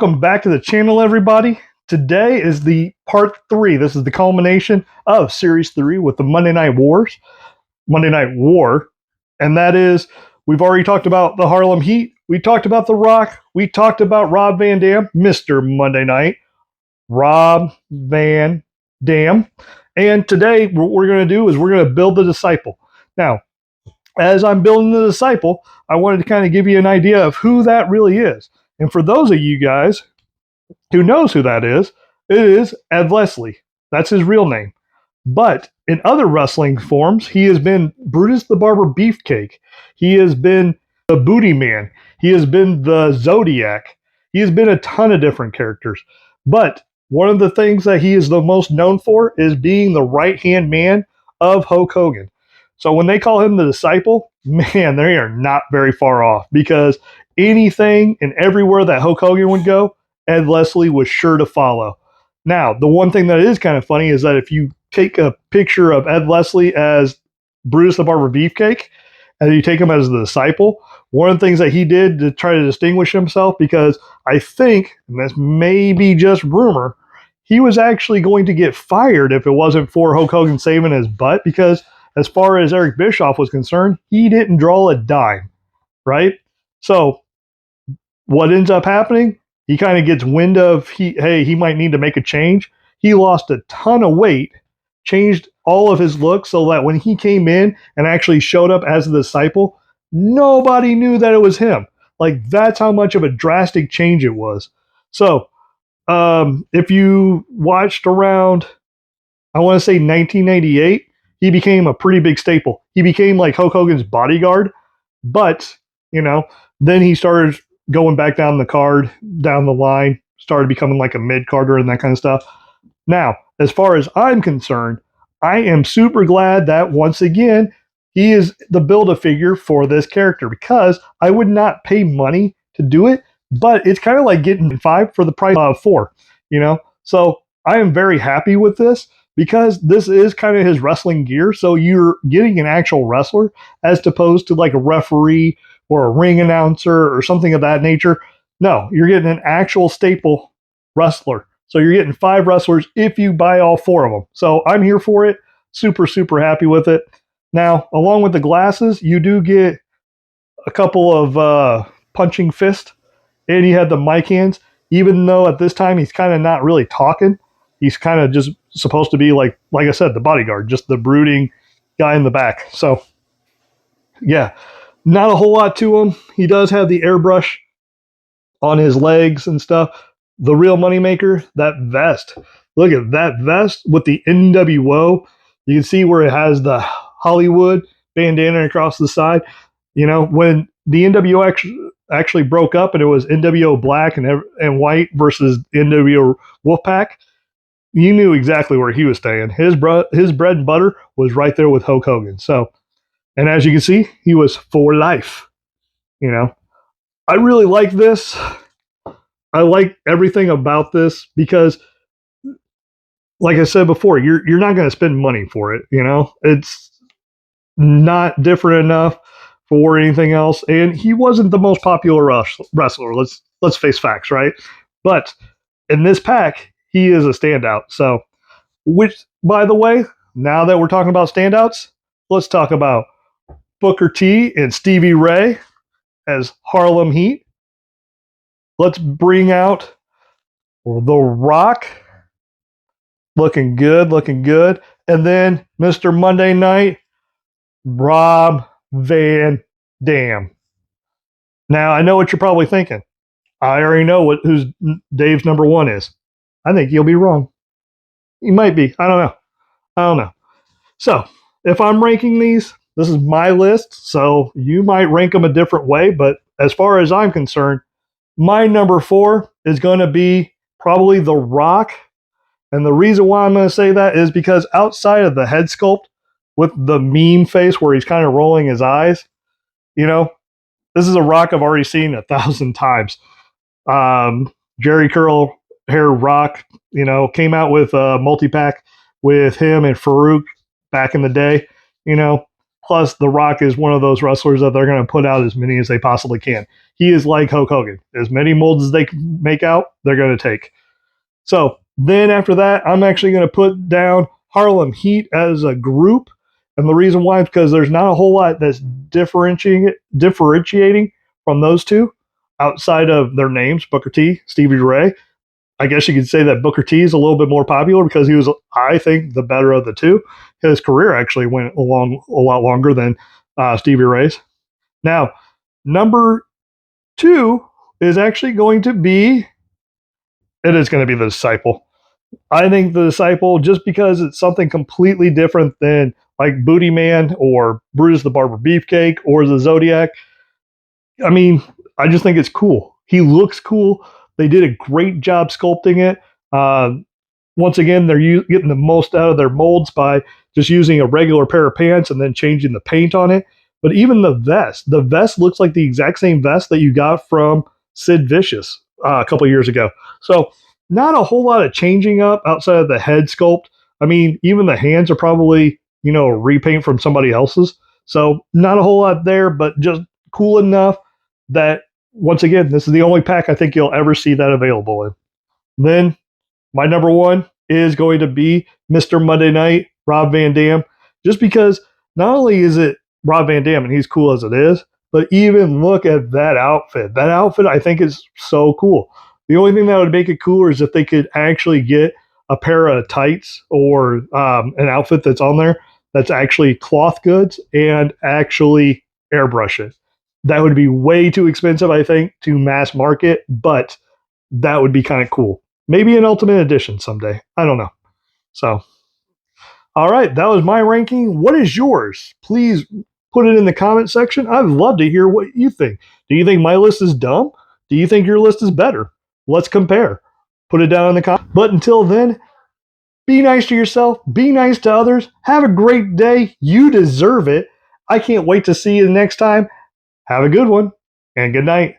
Welcome back to the channel, everybody. Today is the part 3. This is the culmination of series 3 with the Monday Night War, and that is we've already talked about the Harlem Heat. We talked about The Rock. We talked about Rob Van Dam, Mr. Monday Night, Rob Van Dam. And today, what we're going to do is we're going to build the disciple. Now, as I'm building the disciple, I wanted to kind of give you an idea of who that really is. And for those of you guys who knows who that is, it is Ed Leslie. That's his real name. But in other wrestling forms, he has been Brutus the Barber Beefcake. He has been the Booty Man. He has been the Zodiac. He has been a ton of different characters. But one of the things that he is the most known for is being the right-hand man of Hulk Hogan. So when they call him the disciple, man, they are not very far off, because anything and everywhere that Hulk Hogan would go, Ed Leslie was sure to follow. Now, the one thing that is kind of funny is that if you take a picture of Ed Leslie as Brutus the Barber Beefcake, and you take him as the disciple, one of the things that he did to try to distinguish himself, because I think, and this may be just rumor, he was actually going to get fired if it wasn't for Hulk Hogan saving his butt, because as far as Eric Bischoff was concerned, he didn't draw a dime, right? So what ends up happening? He kind of gets wind of, he might need to make a change. He lost a ton of weight, changed all of his look so that when he came in and actually showed up as the disciple, nobody knew that it was him. Like, that's how much of a drastic change it was. So, if you watched around, I want to say 1998, he became a pretty big staple. He became like Hulk Hogan's bodyguard, but, then he started going back down the line, started becoming like a mid-carder and that kind of stuff. Now, as far as I'm concerned, I am super glad that once again, he is the Build-A-Figure for this character, because I would not pay money to do it, but it's kind of like getting 5 for the price of 4, So I am very happy with this, because this is kind of his wrestling gear. So you're getting an actual wrestler as opposed to like a referee or a ring announcer or something of that nature. No, you're getting an actual staple wrestler. So you're getting 5 wrestlers if you buy all 4 of them. So I'm here for it. Super, super happy with it. Now, along with the glasses, you do get a couple of punching fist, and he had the mic hands. Even though at this time he's kind of not really talking, he's kind of just supposed to be like I said, the bodyguard, just the brooding guy in the back. So, yeah, not a whole lot to him. He does have the airbrush on his legs and stuff. The real moneymaker, that vest. Look at that vest with the NWO. You can see where it has the Hollywood bandana across the side. When the NWO actually broke up and it was NWO Black and White versus NWO Wolfpack, you knew exactly where he was staying. His bread and butter was right there with Hulk Hogan. So, and as you can see, he was for life. I really like this. I like everything about this, because, like I said before, you're not going to spend money for it. It's not different enough for anything else. And he wasn't the most popular wrestler. Let's face facts, right? But in this pack, he is a standout. So, which, by the way, now that we're talking about standouts, let's talk about Booker T and Stevie Ray as Harlem Heat. Let's bring out The Rock. Looking good. And then Mr. Monday Night, Rob Van Dam. Now, I know what you're probably thinking. I already know who's Dave's number 1 is. I think you'll be wrong. You might be. I don't know. So, if I'm ranking these, this is my list, so you might rank them a different way, but as far as I'm concerned, my number 4 is going to be probably The Rock. And the reason why I'm going to say that is because outside of the head sculpt with the meme face where he's kind of rolling his eyes, this is a Rock I've already seen 1,000 times. Jerry Curl Hair Rock, came out with a multi-pack with him and Farouk back in the day. Plus, The Rock is one of those wrestlers that they're going to put out as many as they possibly can. He is like Hulk Hogan. As many molds as they can make out, they're going to take. So then after that, I'm actually going to put down Harlem Heat as a group. And the reason why is because there's not a whole lot that's differentiating from those two outside of their names, Booker T, Stevie Ray. I guess you could say that Booker T is a little bit more popular because he was, I think, the better of the two. His career actually went along a lot longer than Stevie Ray's. Now, number 2 is actually going to be, it is going to be The Disciple. I think The Disciple, just because it's something completely different than like Booty Man or Brutus the Barber Beefcake or the Zodiac. I mean, I just think it's cool. He looks cool. They did a great job sculpting it. Once again, they're getting the most out of their molds by just using a regular pair of pants and then changing the paint on it. But even the vest looks like the exact same vest that you got from Sid Vicious a couple years ago. So not a whole lot of changing up outside of the head sculpt. I mean, even the hands are probably, repaint from somebody else's. So not a whole lot there, but just cool enough that, once again, this is the only pack I think you'll ever see that available in. Then my number 1 is going to be Mr. Monday Night, Rob Van Dam, just because not only is it Rob Van Dam and he's cool as it is, but even look at that outfit. That outfit I think is so cool. The only thing that would make it cooler is if they could actually get a pair of tights or an outfit that's on there that's actually cloth goods and actually airbrush it. That would be way too expensive, I think, to mass market, but that would be kind of cool. Maybe an Ultimate Edition someday. I don't know. So, all right, that was my ranking. What is yours? Please put it in the comment section. I'd love to hear what you think. Do you think my list is dumb? Do you think your list is better? Let's compare. Put it down in the comments. But until then, be nice to yourself. Be nice to others. Have a great day. You deserve it. I can't wait to see you next time. Have a good one and good night.